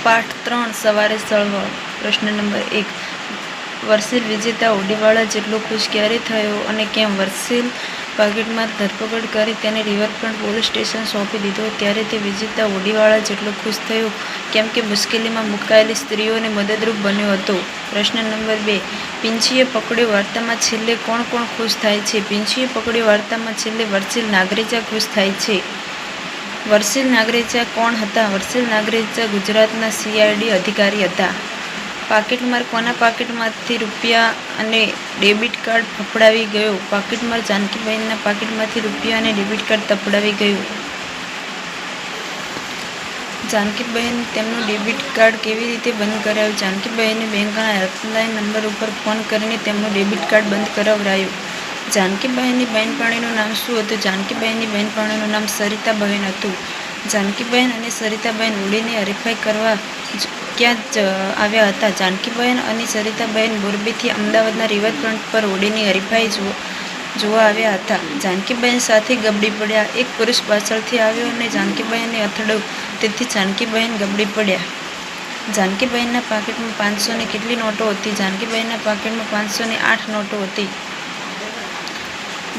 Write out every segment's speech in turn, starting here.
પાઠ 3 સવારે ચળવળ. પ્રશ્ન નંબર 1. વર્ષિલ વિજેતા ઓડીવાળા જેટલો ખુશ ક્યારે થયો અને કેમ? વર્ષિલ પાકીટમાં ધરપકડ કરી તેને રિવરફ્રન્ટ પોલીસ સ્ટેશન સોંપી દીધો ત્યારે તે વિજેતા ઓડીવાળા જેટલો ખુશ થયો કેમ કે મુશ્કેલીમાં મુકાયેલી સ્ત્રીઓને મદદરૂપ બન્યો હતો. પ્રશ્ન નંબર 2. પીંછીએ પકડ્યો વાર્તામાં છેલ્લે કોણ કોણ ખુશ થાય છે? પીંછીએ પકડ્યો વાર્તામાં છેલ્લે વર્ષિલ નાગરેચા ખુશ થાય છે. વર્ષિલ નાગરેચા કોણ હતા? વર્ષિલ નાગરેચા ગુજરાતના CID અધિકારી હતા. પાકીટમાર કોના પાકીટમાંથી રૂપિયા અને ડેબિટ કાર્ડ ફફડાવી ગયો? પાકીટમાર જાનકીબહેનના પાકીટમાંથી રૂપિયા અને ડેબિટ કાર્ડ તફડાવી ગયો. જાનકીબહેન તેમનું ડેબિટ કાર્ડ કેવી રીતે બંધ કરાવ્યું? જાનકીબહેને બેંકના હેલ્પલાઇન નંબર ઉપર ફોન કરીને તેમનું ડેબિટ કાર્ડ બંધ કરાવરાયું. જાનકીબહેનની બહેનપણીનું નામ શું હતું? જાનકીબહેનની બહેનપણીનું નામ સરિતાબહેન હતું. જાનકીબહેન અને સરિતાબહેન હોળીની હરીફાઈ કરવા ક્યાં આવ્યા હતા? જાનકીબહેન અને સરિતાબહેન મોરબીથી અમદાવાદના રિવરફ્રન્ટ પર હોળીની હરીફાઈ જોવા આવ્યા હતા. જાનકીબહેન સાથે ગબડી પડ્યા. એક પુરુષ પાછળથી આવ્યો અને જાનકીબહેનને અથડાવ્યું તેથી જાનકીબહેન ગબડી પડ્યા. જાનકીબહેનના પાકીટમાં 500 ની કેટલી નોટો હતી? જાનકીબહેનના પાકીટમાં 508 નોટો હતી.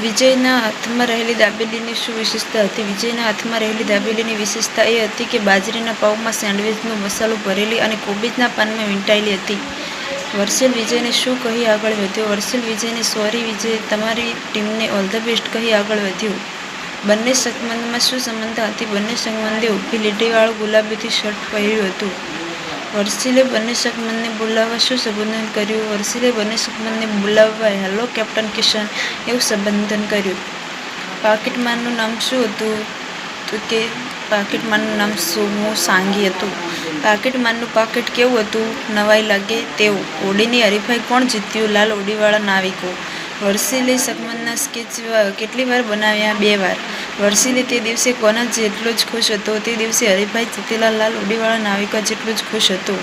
વિજયના હાથમાં રહેલી દાબેલીની શું વિશેષતા હતી? વિજયના હાથમાં રહેલી દાબેલીની વિશેષતા એ હતી કે બાજરીના પાઉમાં સેન્ડવીચનો મસાલો ભરેલી અને કોબીજના પાનમાં વીંટાયેલી હતી. વર્ષિલ વિજયને શું કહી આગળ વધ્યો? વર્ષિલ વિજયને સોરી વિજય, તમારી ટીમને ઓલ ધ બેસ્ટ કહી આગળ વધ્યો. બંને સંબંધમાં શું સમાનતા હતી? બંને સંબંધે ઊભી લીટીવાળું ગુલાબીથી શર્ટ પહેર્યું હતું. વર્ષિલે બંને સંબંધને બોલાવવા શું સંબોધન કર્યું? વર્ષિલે બંને સંબંધને બોલાવવા હેલો કેપ્ટન કિશન એવું સંબોધન કર્યું. પાકીટમારનું નામ શું હતું? તો કે પાકીટમારનું નામ સોમુ સાંગી હતું. પાકીટમારનું પાકીટ કેવું હતું? નવાઈ લાગે તેવું. હોળીની હરીફાઈ કોણ જીત્યું? લાલ હોડીવાળા નાવિકો. વર્ષિલે સંબંધના સ્કેચ કેટલી વાર બનાવ્યા? 2 વાર. વર્ષિલે તે દિવસે કોના જેટલો જ ખુશ હતો? તે દિવસે હરીફાઈ જીતેલા લાલ હોડીવાળા નાવિકો જેટલો જ ખુશ હતો.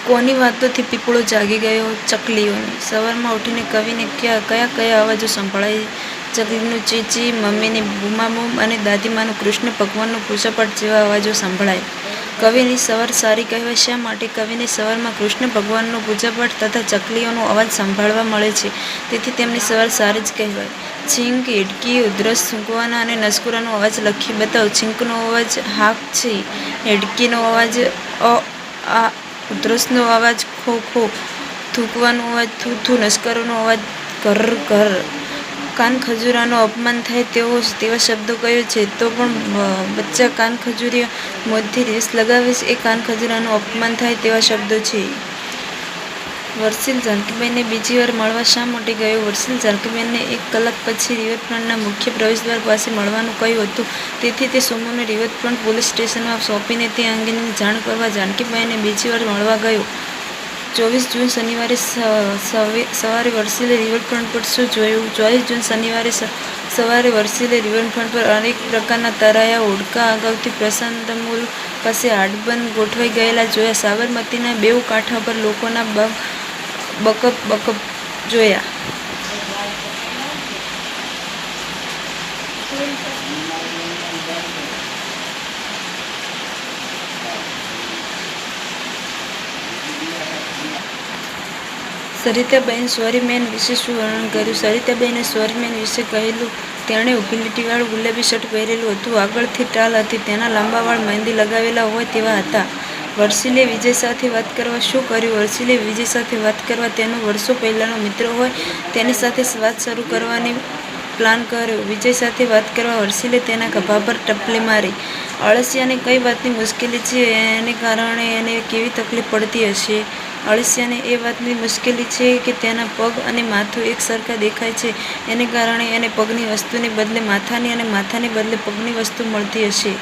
કોની વાતોથી પીપળો જાગી ગયો? ચકલીઓની. સવારમાં ઉઠીને કવિને કયા અવાજો સંભળાય? ચકલીનું ચી ચી, મમ્મીની બૂમાબૂમ અને દાદીમાનું કૃષ્ણ ભગવાનનું પૂજાપાઠ જેવા અવાજો સંભળાય. કવિની સવાર સારી કહેવાય શા માટે? કવિને સવારમાં કૃષ્ણ ભગવાનનો પૂજાપાઠ તથા ચકલીઓનો અવાજ સાંભળવા મળે છે તેથી તેમની સવાર સારી જ કહેવાય. છીંક, હેડકી, ઉધરસ, સૂંઘવાના અને નસકોરાનો અવાજ લખી બતાવો. છીંકનો અવાજ હાક છે. હેડકીનો અવાજ અ આ. ઉધરસનો અવાજ ખો ખો. થૂંકવાનો અવાજ થૂ થૂ. નસકોરાનો અવાજ ઘર ઘર. કાન ખજૂરાનો અપમાન થાય તેવા શબ્દો કયો છે? તો પણ બચ્ચા કાન ખજૂરિયા મોઢથી રેસ લગાવે છે એ કાન ખજૂરાનું અપમાન થાય તેવા શબ્દો છે. વર્ષિલ જાનકીબહેનને બીજી વાર મળવા શા માટે ગયો? વર્ષિલ જાનકીબહેનને 1 કલાક પછી રિવરફ્રન્ટના મુખ્ય પ્રવેશદ્વાર પાસે મળવાનું કહ્યું હતું તેથી તે સોમુને રિવરફ્રન્ટ પોલીસ સ્ટેશનમાં સોંપીને તે અંગેની જાણ કરવા જાનકીબહેનને બીજી વાર મળવા ગયો. 24 જૂન શનિવારે સવારે વર્ષિલે રિવરફ્રન્ટ પર શું જોયું? 24 જૂન શનિવારે સવારે વર્ષિલે રિવરફ્રન્ટ પર અનેક પ્રકારના તરાયા હોડકા અગાઉથી પ્રશાંતમૂલ પાસે હાડબંધ ગોઠવાઈ ગયેલા જોયા. સાબરમતીના બેઉ કાંઠા પર લોકોના બકપ બકપ જોયા. સરિતાબહેન સોરી મેન વિશે શું વર્ણન કર્યું? સરિતાબહેને સોરી મેન વિશે કહેલું તેણે ઊભી લીટીવાળું ગુલાબી શર્ટ પહેરેલું હતું. આગળથી ટાલ હતી. તેના લાંબા વાળ મહેંદી લગાવેલા હોય તેવા હતા. વર્ષિલે વિજય સાથે વાત કરવા શું કર્યું? વર્ષિલે વિજય સાથે વાત કરવા તેનો વર્ષો પહેલાંનો મિત્ર હોય તેની સાથે વાત શરૂ કરવાની પ્લાન કર્યો. વિજય સાથે વાત કરવા વર્ષિલે તેના ખભા પર ટપલી મારી. અળસિયાને કઈ વાતની મુશ્કેલી છે એને કારણે એને કેવી તકલીફ પડતી હશે? અળસિયાને એ વાતની મુશ્કેલી છે કે તેના પગ અને માથું એક સરખા દેખાય છે એને કારણે એને પગની વસ્તુને બદલે માથાની અને માથાને બદલે પગની વસ્તુ મળતી હશે.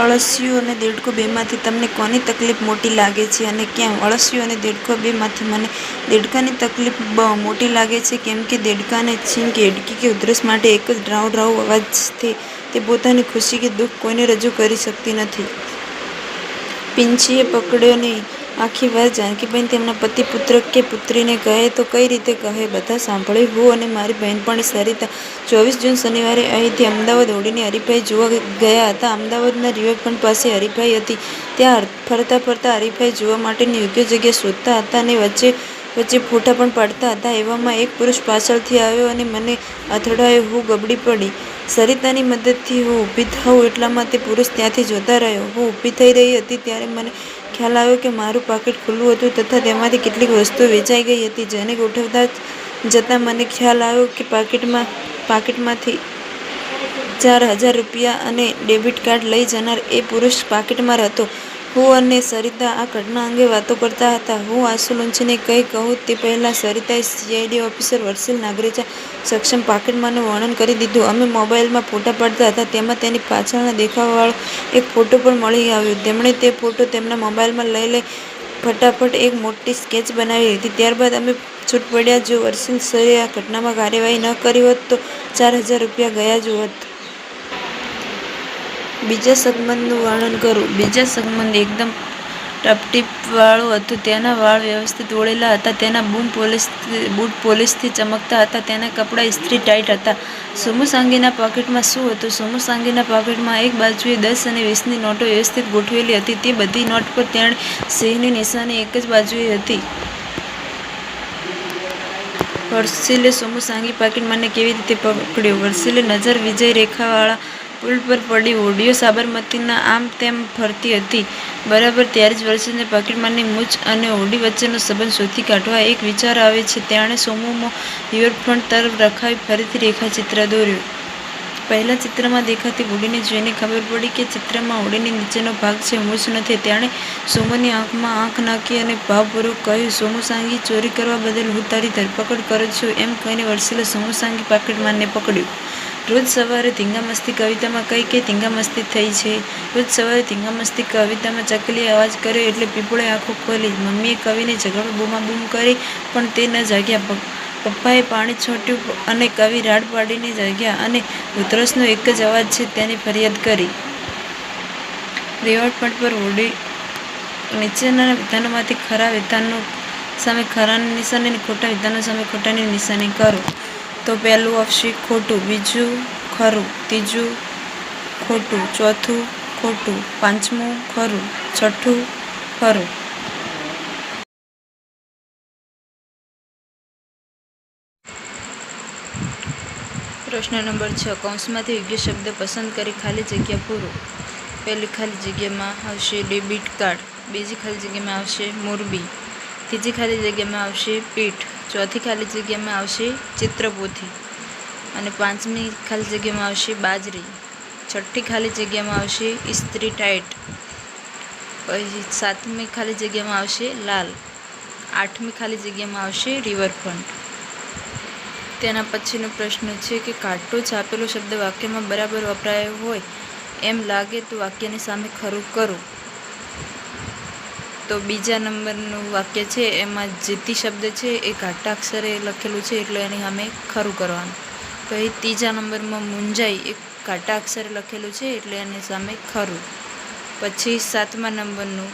અળસિયું અને દેડકો બેમાંથી તમને કોની તકલીફ મોટી લાગે છે અને કેમ? અળસિયું અને દેડકો બેમાંથી મને દેડકાની તકલીફ મોટી લાગે છે કેમ કે દેડકાને છીંક, હેડકી કે ઉધરસ માટે એક જ ડ્રાઉ ડ્રાઉ અવાજથી તે પોતાની ખુશી કે દુઃખ કોઈને રજૂ કરી શકતી નથી. પીંછીએ પકડ્યોને આખી વાત જાનકીબેન તેમના પતિ, પુત્ર કે પુત્રીને કહે તો કઈ રીતે કહે? બધા સાંભળે. હું અને મારી બહેનપણી સરિતા 24 જૂન શનિવારે અહીંથી અમદાવાદ હોડીની હરીફાઈ જોવા ગયા હતા. અમદાવાદના રિવરફ્રન્ટ પાસે હરીફાઈ હતી. ત્યાં ફરતા ફરતા હરીફાઈ જોવા માટેની યોગ્ય જગ્યા શોધતા હતા અને વચ્ચે વચ્ચે ફોટા પણ પાડતા હતા. એવામાં એક પુરુષ પાછળથી આવ્યો અને મને અથડાયો. હું ગબડી પડી. સરિતાની મદદથી હું ઊભી થાઉં એટલામાં તે પુરુષ ત્યાંથી જોતા રહ્યો. હું ઊભી થઈ રહી હતી ત્યારે મને ખ્યાલ આવ્યો કે મારું પાકીટ ખુલ્લું હતું તથા તેમાંથી કેટલીક વસ્તુઓ વેચાઈ ગઈ હતી. જેને ગોઠવતા જતાં મને ખ્યાલ આવ્યો કે પાકીટમાંથી 4,000 રૂપિયા અને ડેબિટ કાર્ડ લઈ જનાર એ પુરુષ પાકીટમાં હતો. હું અને સરિતા આ ઘટના અંગે વાતો કરતા હતા. હું આંસુ લૂંછીને કંઈ કહું તે પહેલાં સરિતાએ CID ઓફિસર વર્ષિલ નાગરેચા સક્ષમ પાકીટમાંનું વર્ણન કરી દીધું. અમે મોબાઈલમાં ફોટા પાડતા હતા. તેમાં તેની પાછળના દેખાવવાળો એક ફોટો પણ મળી આવ્યો. તેમણે તે ફોટો તેમના મોબાઈલમાં લઈ ફટાફટ એક મોટી સ્કેચ બનાવી લીધી. ત્યારબાદ અમે છૂટ પડ્યા. જો વર્ષિલ સરે આ ઘટનામાં કાર્યવાહી ન કરી હોત તો 4,000 રૂપિયા ગયા જ હોત. બીજા સંબંધનું વર્ણન કરું. બીજા સંબંધ એકદમ ટપટીપવાળો હતો. તેના વાળ વ્યવસ્થિત ઓળેલા હતા. તેના બૂટ પોલીસથી ચમકતા હતા. તેના કપડાં ઇસ્ત્રી ટાઈટ હતા. સોમુસાંગીના પાકીટમાં શું હતું? સોમુસાંગીના પાકીટમાં એક બાજુએ 10 અને 20ની નોટો વ્યવસ્થિત ગોઠવેલી હતી. તે બધી નોટ પર તેણે સિંહની નિશાની એક જ બાજુએ હતી. વર્ષિલે સોમુસાંગી પાકીટમાંને કેવી રીતે પકડ્યો? વર્ષિલે નજર વિજય રેખાવાળા પુલ પર પડી. હોડીઓ સાબરમતીના આમ તેમ ફરતી હતી. બરાબર ત્યારે જ વર્ષિલને પાકીટમાંની મૂછ અને હોડી વચ્ચેનો સંબંધ શોધી કાઢવા એક વિચાર આવે છે. તેણે સોમુને રિવરફ્રન્ટ તરફ રખાવી ફરીથી રેખાચિત્ર દોર્યું. પહેલા ચિત્રમાં દેખાતી હોડીને જોઈને ખબર પડી કે ચિત્રમાં હોડીની નીચેનો ભાગ છે, મૂછ નથી. તેણે સોમુની આંખમાં આંખ નાખી અને ભાવપૂર્વક કહ્યું, સોમુસાંગી, ચોરી કરવા બદલ હું તારી ધરપકડ કરું છું. એમ કહીને વર્ષિલે સોમુસાંગી પાકીટમાંને પકડ્યું. રોજ સવારે ધીંગામસ્તી કવિતામાં કઈ ધીંગામસ્તી થઈ છે? રોજ સવારે ધીંગામસ્તી કવિતામાં ચકલીએ અવાજ કર્યો એટલે પીપળે આંખો ખોલી. મમ્મીએ કવિને ઝઘડો બૂમાબૂમ કરી પણ તે ન જાગ્યા. પપ્પાએ પાણી છોટ્યું અને કવિ રાડ પાડીને જાગ્યા અને ઉધરસનો એક જ અવાજ છે તેની ફરિયાદ કરી. રિવરફ્રન્ટ પર હોડી નીચેના વિધાનોમાંથી ખરા વિધાનો સામે ખરાની નિશાની અને ખોટા વિધાનો સામે ખોટાની નિશાની કરો. તો પહેલું આવશે ખોટું, બીજું ખરું, ત્રીજું ખોટું, ચોથું ખોટું, પાંચમું ખરું, છઠ્ઠું ખરું. પ્રશ્ન નંબર 6. કૌંસમાંથી યોગ્ય શબ્દ પસંદ કરી ખાલી જગ્યા પૂરો. પહેલી ખાલી જગ્યામાં આવશે ડેબિટ કાર્ડ, બીજી ખાલી જગ્યામાં આવશે મોરબી, ત્રીજી ખાલી જગ્યામાં આવશે પીઠ, ચોથી ખાલી જગ્યામાં આવશે ચિત્રપોથી અને પાંચમી ખાલી જગ્યામાં આવશે બાજરી, છઠ્ઠી ખાલી જગ્યામાં આવશે ઇસ્ત્રી ટાઈટ, પછી સાતમી ખાલી જગ્યામાં આવશે લાલ, આઠમી ખાલી જગ્યામાં આવશે રિવરફ્રન્ટ. તેના પછીનો પ્રશ્ન છે કે કાટો છાપેલો શબ્દ વાક્યમાં બરાબર વપરાયો હોય એમ લાગે તો વાક્યની સામે ખરું કરો. તો બીજા નંબરનું વાક્ય છે એમાં જીતી શબ્દ છે એ ઘાટા અક્ષરે લખેલું છે એટલે એની સામે ખરું કરવાનું. પછી ત્રીજા નંબરમાં મુંજાઈ એ ઘાટા અક્ષરે લખેલું છે એટલે એની સામે ખરું. પછી સાતમા નંબરનું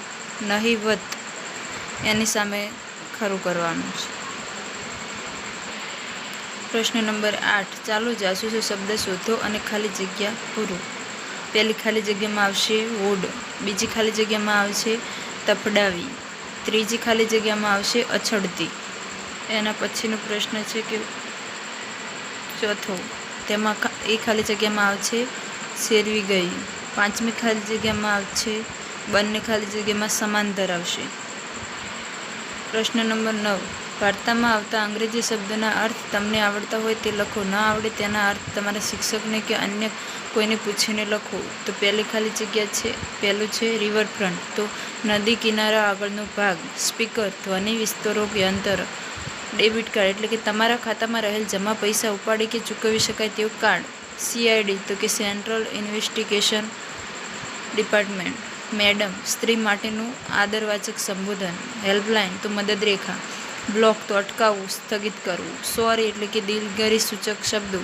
નહિવત એની સામે ખરું કરવાનું છે. પ્રશ્ન નંબર 8. ચાલો જાસૂસો શબ્દ શોધો અને ખાલી જગ્યા પૂરો. પહેલી ખાલી જગ્યામાં આવશે હોડ, બીજી ખાલી જગ્યામાં આવશે તફડાવી, ત્રીજી ખાલી જગ્યામાં આવશે અછડતી. એના પછીનો પ્રશ્ન છે કે ચોથો, તેમાં એ ખાલી જગ્યામાં આવશે શેરવી ગઈ, પાંચમી ખાલી જગ્યામાં આવશે બંને ખાલી જગ્યામાં સમાંતર આવશે. પ્રશ્ન નંબર 9. વાર્તામાં આવતા અંગ્રેજી શબ્દોના અર્થ તમને આવડતા હોય તે લખો. ન આવડે તેના અર્થ તમારા શિક્ષકને કે અન્ય કોઈને પૂછીને લખો. તો પહેલી ખાલી જગ્યા છે, પહેલું છે રિવરફ્રન્ટ, તો નદી કિનારા આગળનો ભાગ. સ્પીકર, ધ્વનિ વિસ્તરોક યંત્ર. ડેબિટ કાર્ડ એટલે કે તમારા ખાતામાં રહેલ જમા પૈસા ઉપાડી કે ચૂકવી શકાય તેવું કાર્ડ. CID તો કે સેન્ટ્રલ ઇન્વેસ્ટિગેશન ડિપાર્ટમેન્ટ. મેડમ, સ્ત્રી માટેનું આદરવાચક સંબોધન. હેલ્પલાઇન તો મદદ રેખા. બ્લોક તો અટકાવવું, સ્થગિત કરવું. સોરી એટલે કે દિલગીરી સૂચક શબ્દો.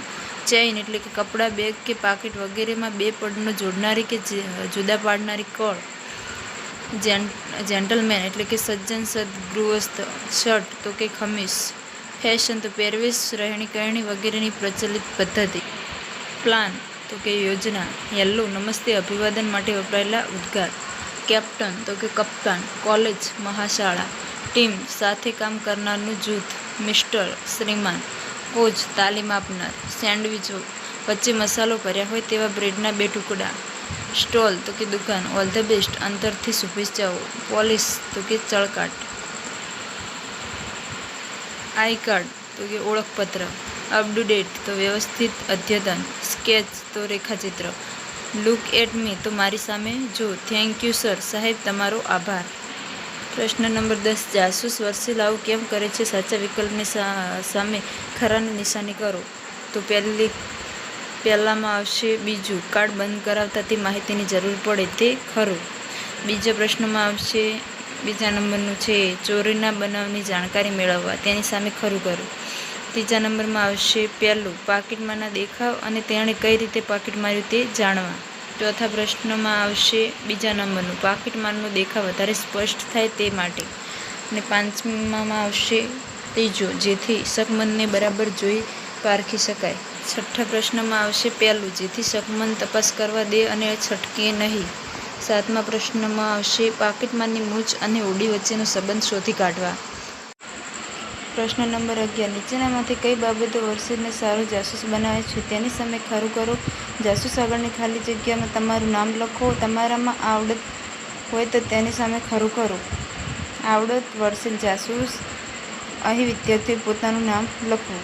ચેઇન એટલે કે કપડાં, બેગ કે પાકીટ વગેરેમાં બે પડનો જોડનારી કે જુદા પાડનારી કળ. જેન્ટલમેન એટલે કે સજ્જન સદગૃહસ્થ. શર્ટ તો કે ખમીસ. ફેશન તો પહેરવેશ, રહેણી કહેણી વગેરેની પ્રચલિત પદ્ધતિ. પ્લાન તો કે યોજના. હેલો નમસ્તે અભિવાદન માટે વપરાયેલા ઉદ્ગાર. કેપ્ટન તો કે કપ્તાન. કોલેજ મહાશાળા. ટીમ સાથે કામ કરનારનું જૂથ. મિસ્ટર શ્રીમાન. કોચ તાલીમ આપનાર. સેન્ડવિચો વચ્ચે મસાલો ભર્યા હોય તેવા બ્રેડના 2 ટુકડા. સ્ટોલ તો કે દુકાન. ઓલ ધ બેસ્ટ અંતરથી શુભેચ્છાઓ. પોલીસ તો કે ચળકાટ. આઈ કાર્ડ તો કે ઓળખપત્ર. અપ ટુ ડેટ તો વ્યવસ્થિત અદ્યતન. સ્કેચ તો રેખાચિત્ર. લુક એટ મી તો મારી સામે જો. થેન્ક યુ સર સાહેબ તમારો આભાર. પ્રશ્ન નંબર 10. જાસૂસ વર્ષિલ આવું કેમ કરે છે? સાચા વિકલ્પની સામે ખરાની નિશાની કરો. તો પહેલામાં આવશે બીજું. કાર્ડ બંધ કરાવતા તે માહિતીની જરૂર પડે તે ખરું. બીજા પ્રશ્નમાં આવશે બીજા નંબરનું છે ચોરીના બનાવની જાણકારી મેળવવા તેની સામે ખરું કરો. ત્રીજા નંબરમાં આવશે પહેલું પાકીટમાંના દેખાવ અને તેણે કઈ રીતે પાકીટ માર્યું તે જાણવા. ચોથા પ્રશ્નમાં આવશે બીજા નંબરનું પાકીટમાંનો દેખાવ વધારે સ્પષ્ટ થાય તે માટે. અને પાંચમામાં આવશે ત્રીજો જેથી શકમંદને બરાબર જોઈ પારખી શકાય. છઠ્ઠા પ્રશ્નમાં આવશે પહેલું જેથી શકમંદ તપાસ કરવા દે અને છટકે નહીં. સાતમા પ્રશ્નમાં આવશે પાકીટમાંની મૂછ અને હોડી વચ્ચેનો સંબંધ શોધી કાઢવા. પ્રશ્ન નંબર 11. નીચેનામાંથી કઈ બાબતો વર્ષિલને સારો જાસૂસ બનાવે છે તેની સામે ખરું કરો. જાસૂસ આગળની ખાલી જગ્યામાં તમારું નામ લખો. તમારામાં આવડત હોય તો તેની સામે ખરું કરો. આવડત વર્ષિલ જાસૂસ. અહીં વિદ્યાર્થીએ પોતાનું નામ લખવું.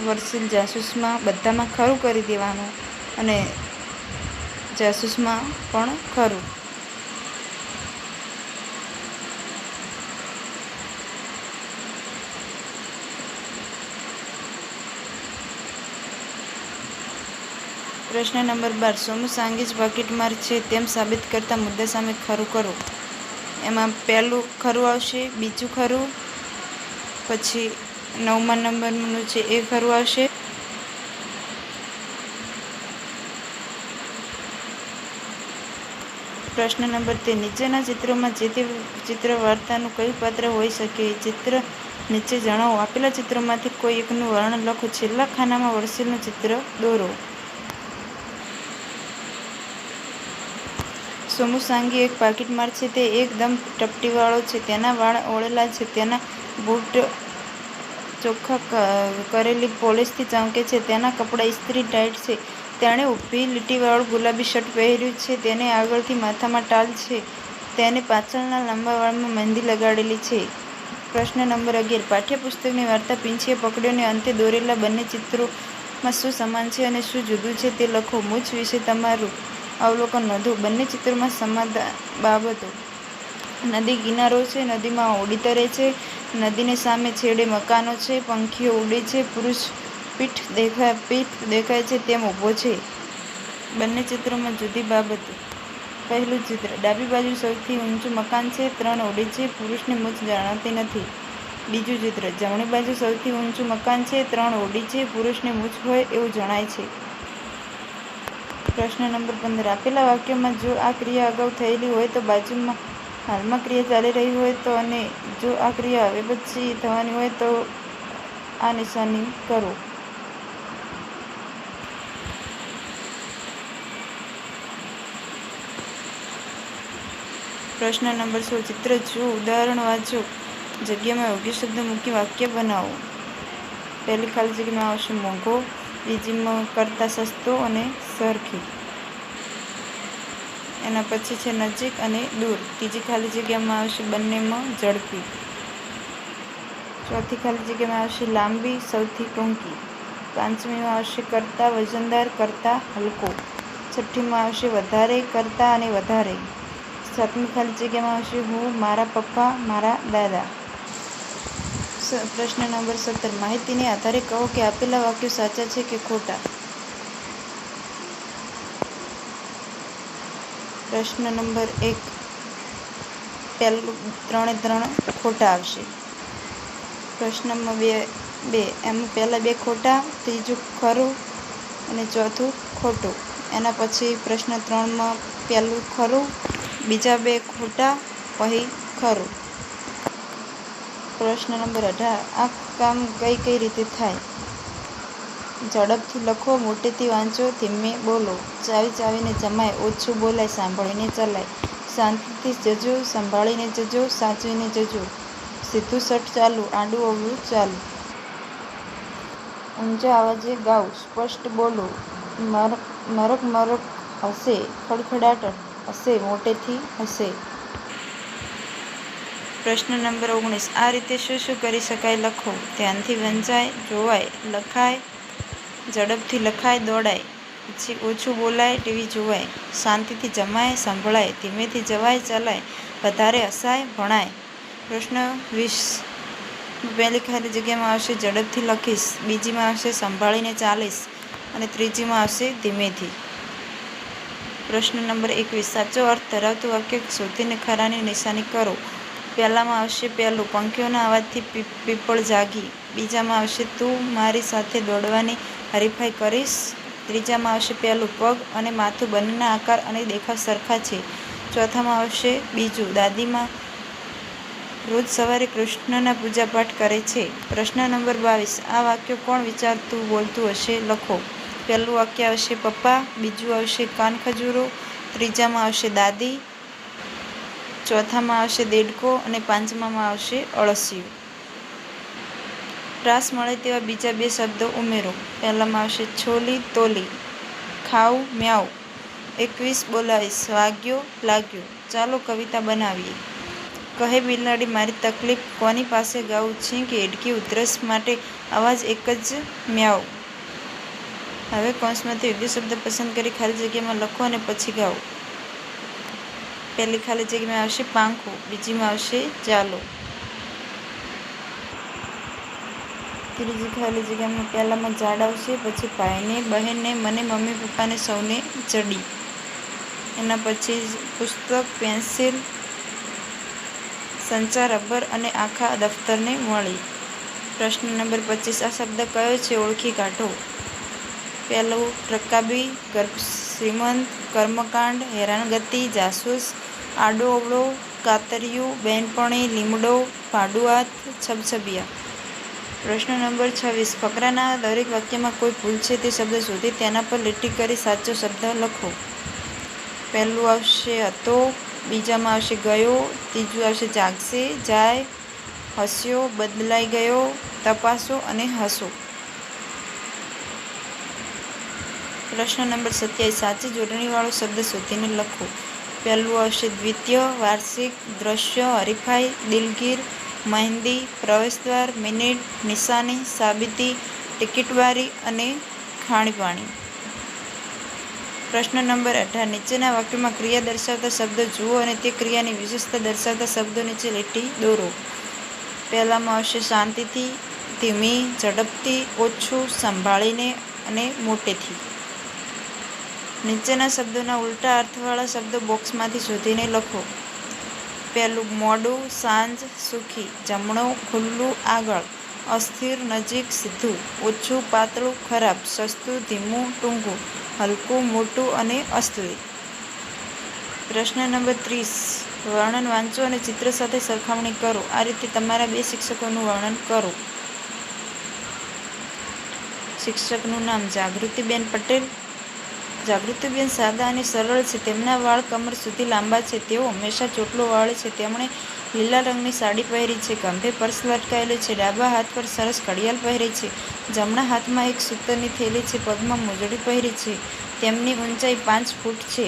વર્ષિલ જાસૂસમાં બધામાં ખરું કરી દેવાનું અને જાસૂસમાં પણ ખરું. પ્રશ્ન નંબર 12. સોમુ સાંગે જ પાકીટમાર છે તેમ સાબિત કરતા મુદ્દા સામે ખરું કરો. એમાં પહેલું ખરું આવશે, બીજું ખરું, પછી 9મા નંબરનું છે એ ખરું આવશે. પ્રશ્ન નંબર 13. નીચેના ચિત્રોમાં જે તે ચિત્ર વાર્તાનું કયું પાત્ર હોઈ શકે? ચિત્ર નીચે જણાવો. આપેલા ચિત્રોમાંથી કોઈ એકનું વર્ણન લખો. છેલ્લા ખાનામાં વર્ષિલનું ચિત્ર દોરો. સોમુ સાંગી એક પાકીટમાર છે. તે એકદમ ટપટીવાળો છે. તેના વાળ ઓળેલા છે. તેના બૂટ ચોખ્ખા કરેલી પોલિશથી ચમકે છે. તેના કપડાં ઇસ્ત્રી ટાઈટ છે. તેણે ઊભી લીટીવાળું ગુલાબી શર્ટ પહેર્યું છે. તેને આગળથી માથામાં ટાલ છે. તેને પાછળના લાંબા વાળમાં મહેંદી લગાડેલી છે. પ્રશ્ન નંબર 11. પાઠ્યપુસ્તકની વાર્તા પીંછીએ પકડ્યોને અંતે દોરેલા બંને ચિત્રોમાં શું સમાન છે અને શું જુદું છે તે લખો. મૂછ વિશે તમારું અવલોકન નોંધો. બંને ચિત્રોમાં સમાન બાબતો. નદી કિનારો છે. નદીમાં હોડી તરે છે. નદીને સામે છેડે મકાનો છે. પંખીઓ ઉડે છે. પુરુષ પીઠ દેખાય છે તેમ ઊભો છે. બંને ચિત્રોમાં જુદી બાબતો. પહેલું ચિત્ર. ડાબી બાજુ સૌથી ઊંચું મકાન છે. 3 હોડી છે. પુરુષની મૂછ જણાતી નથી. બીજું ચિત્ર. જમણી બાજુ સૌથી ઊંચું મકાન છે. 3 હોડી છે. પુરુષની મૂછ હોય એવું જણાય છે. પ્રશ્ન નંબર 15. આપેલા વાક્યોમાં જો આ ક્રિયા અગાઉ થયેલી હોય તો બાજુમાં હાલમાં ક્રિયા ચાલી રહી હોય તો અને જો આ ક્રિયા હવે પછી થવાની હોય તો આ નિશાની કરો. પ્રશ્ન નંબર 16. ચિત્ર જુઓ, ઉદાહરણ વાંચો, જગ્યામાં યોગ્ય શબ્દ મૂકી વાક્ય બનાવો. પહેલી ખાલી જગ્યામાં આવશે મોંઘો, બીજીમાં કરતાં સસ્તો અને સરખી. એના પછી છે નજીક અને દૂર. ત્રીજી ખાલી જગ્યામાં આવશે બંનેમાં ઝડપી. ચોથી ખાલી જગ્યામાં આવશે લાંબી, સૌથી ટૂંકી. પાંચમીમાં આવશે કરતાં વજનદાર, કરતાં હલકો. છઠ્ઠીમાં આવશે વધારે, કરતાં અને વધારે. સાતમી ખાલી જગ્યામાં આવશે હું, મારા પપ્પા, મારા દાદા. પ્રશ્ન નંબર 17. માહિતીને આધારે કહો કે આપેલા વાક્યો સાચા છે કે ખોટા. પ્રશ્ન નંબર 1. પહેલું 3 ખોટા આવશે. પ્રશ્નમાં 2 એમાં પહેલાં 2 ખોટા, ત્રીજું ખરું અને ચોથું ખોટું. એના પછી પ્રશ્ન 3માં પહેલું ખરું, બીજા બે ખોટા, પછી ખરું. પ્રશ્ન નંબર 18. આ કામ કઈ રીતે થાય? ઝડપથી લખો, મોટેથી વાંચો, ધીમે બોલો. ચાવીને જમાય, ઓછું બોલાય, સાંભળીને ચલાય. શાંતિથી જજો, સંભાળીને જજો, સાચવીને જજો. સીધું સટ ચાલુ, આડું અવળું ચાલુ. ઊંચા અવાજે ગાઓ, સ્પષ્ટ બોલો. મરક હશે, ખડખડાટ હશે, મોટેથી હશે. પ્રશ્ન નંબર 19. આ રીતે શું કરી શકાય? લખો. ધ્યાનથી વંચાય, જોવાય, લખાય, ઝડપથી લખાય, દોડાય. પછી ઓછું બોલાય, ટીવી જોવાય. શાંતિથી જમાય, સંભળાય, ધીમેથી જવાય, ચલાય, વધારે હસાય, ભણાય. પ્રશ્ન 20. પહેલી ખાલી જગ્યામાં આવશે ઝડપથી લખીશ, બીજીમાં આવશે સંભાળીને ચાલીશ અને ત્રીજીમાં આવશે ધીમેથી. પ્રશ્ન નંબર 21. સાચો અર્થ ધરાવતું વાક્ય શોધીને ખરાની નિશાની કરો. પહેલામાં આવશે પહેલું, પંખીઓના અવાજથી પીપળ જાગી. બીજામાં આવશે તું મારી સાથે દોડવાની હરીફાઈ કરીશ. ત્રીજામાં આવશે પહેલું, પગ અને માથું બંનેના આકાર અને દેખાવ સરખા છે. ચોથામાં આવશે બીજું, દાદીમાં રોજ સવારે કૃષ્ણના પૂજાપાઠ કરે છે. પ્રશ્ન નંબર 22. આ વાક્ય કોણ વિચારતું બોલતું હશે? લખો. પહેલું વાક્ય આવશે પપ્પા, બીજું આવશે કાન ખજૂરો, ત્રીજામાં આવશે દાદી, ચોથામાં આવશે દેડકો અને પાંચમામાં આવશે અળસિયું. પ્રાસ મળે તેવા બીજા બે શબ્દો ઉમેરો. પહેલામાં આવશે છોલી તોલી, ખાઉં મ્યાઉ, 21 બોલાવીશ, વાગ્યો લાગ્યો. ચાલો કવિતા બનાવીએ. કહે બિલાડી મારી તકલીફ કોની પાસે ગાઉં? છીંક, હેડકી, ઉધરસ માટે અવાજ એક જ, મ્યાઉ. હવે કૌંસમાંથી યોગ્ય શબ્દ પસંદ કરી ખાલી જગ્યામાં લખો અને પછી ગાઓ. પહેલી ખાલી જગ્યામાં આવશે પાંખો, બીજીમાં આવશે ચાલો. ત્રીજી ખાલી જગ્યામાં પહેલામાં ઝાડ આવશે, પછી ભાઈને, બહેનને, મને, મમ્મી પપ્પાને સૌને ચડી. એના પછી પુસ્તક, પેન્સિલ, સંચા, રબર અને આખા દફતરને મળી. પ્રશ્ન નંબર 25. આ શબ્દ કયો છે? ઓળખી કાઢો. પહેલું રકાબી, શ્રીમંત, કર્મકાંડ, હેરાનગતિ, જાસૂસ, આડો અવળો, કાતરિયું, બેનપણી, લીમડો, ભાડુઆત, છબછબિયા. પ્રશ્ન નંબર 26. ફકરાના દરેક વાક્યમાં કોઈ ભૂલ છે તે શબ્દ શોધી તેના પર લીટી કરી સાચો શબ્દ લખો. પહેલું આવશે હતો, બીજામાં આવશે ગયો, ત્રીજું આવશે જાગશે, જાય, હસ્યો, બદલાઈ ગયો, તપાસો અને હસો. પ્રશ્ન નંબર 27. સાચી જોડણીવાળો શબ્દ શોધીને લખો. પહેલું આવશે દ્વિતીય, વાર્ષિક, દ્રશ્ય, હરીફાઈ, દિલગીર, મહેંદી, પ્રવેશદ્વાર, મિનિટ, નિશાની, સાબિતી, ટિકિટબારી અને ખાણીપાણી. પ્રશ્ન નંબર 18. નીચેના વાક્યોમાં ક્રિયા દર્શાવતા શબ્દો જુઓ અને તે ક્રિયાની વિશેષતા દર્શાવતા શબ્દો નીચે લીટી દોરો. પહેલામાં આવશે શાંતિથી, ધીમી, ઝડપથી, ઓછું, સંભાળીને અને મોટેથી. નીચેના શબ્દોના ઉલટા અર્થવાળા શબ્દો બોક્સમાંથી શોધીને લખો. પહેલું મોડું, સાંજ, સુખી, જમણો, ખુલ્લું, આગળ, અસ્થિર, નજીક, સીધું, ઓછું, પાતળું, ખરાબ, સસ્તું, ધીમું, ટૂંકું, હલકું, મોટું અને અસલી. પ્રશ્ન નંબર 30. વર્ણન વાંચો અને ચિત્ર સાથે સરખામણી કરો. આ રીતે તમારા બે શિક્ષકોનું વર્ણન કરો. શિક્ષકનું નામ જાગૃતિબેન પટેલ. જાગૃતિબેન સાદા અને સરળ છે. તેમના વાળ કમર સુધી લાંબા છે. તેઓ હંમેશા ચોટલો વાળે છે. તેમણે લીલા રંગની સાડી પહેરી છે. ખંભે પર્સ લટકાયેલું છે. ડાબા હાથ પર સરસ ઘડિયાળ પહેરી છે. જમણા હાથમાં એક સૂતરની થેલી છે. પગમાં મોજડી પહેરી છે. તેમની ઊંચાઈ 5 ફૂટ છે.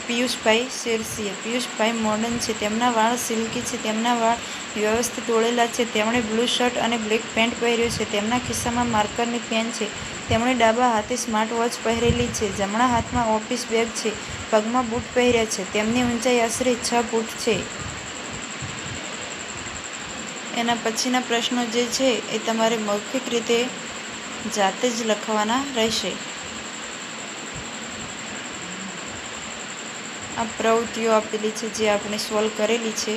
પિયુષભાઈ શેરસીએ. પિયુષભાઈ મોડર્ન છે. તેમના વાળ સિલ્કી છે. તેમના વાળ વ્યવસ્થિત ઓળેલા છે. તેમણે બ્લુ શર્ટ અને બ્લેક પેન્ટ પહેર્યો છે. તેમના ખિસ્સામાં માર્કરની પેન છે. તેમણે ડાબા હાથે સ્માર્ટ વોચ પહેરેલી છે. જમણા હાથમાં ઓફિસ બેગ છે. પગમાં બૂટ પહેર્યા છે. તેમની ઊંચાઈ આશરે 6 ફૂટ છે. એના પછીના પ્રશ્નો જે છે એ તમારે મૌખિક રીતે જાતે જ લખવાના રહેશે. આ પ્રવૃત્તિઓ આપેલી છે જે આપણે સોલ્વ કરેલી છે.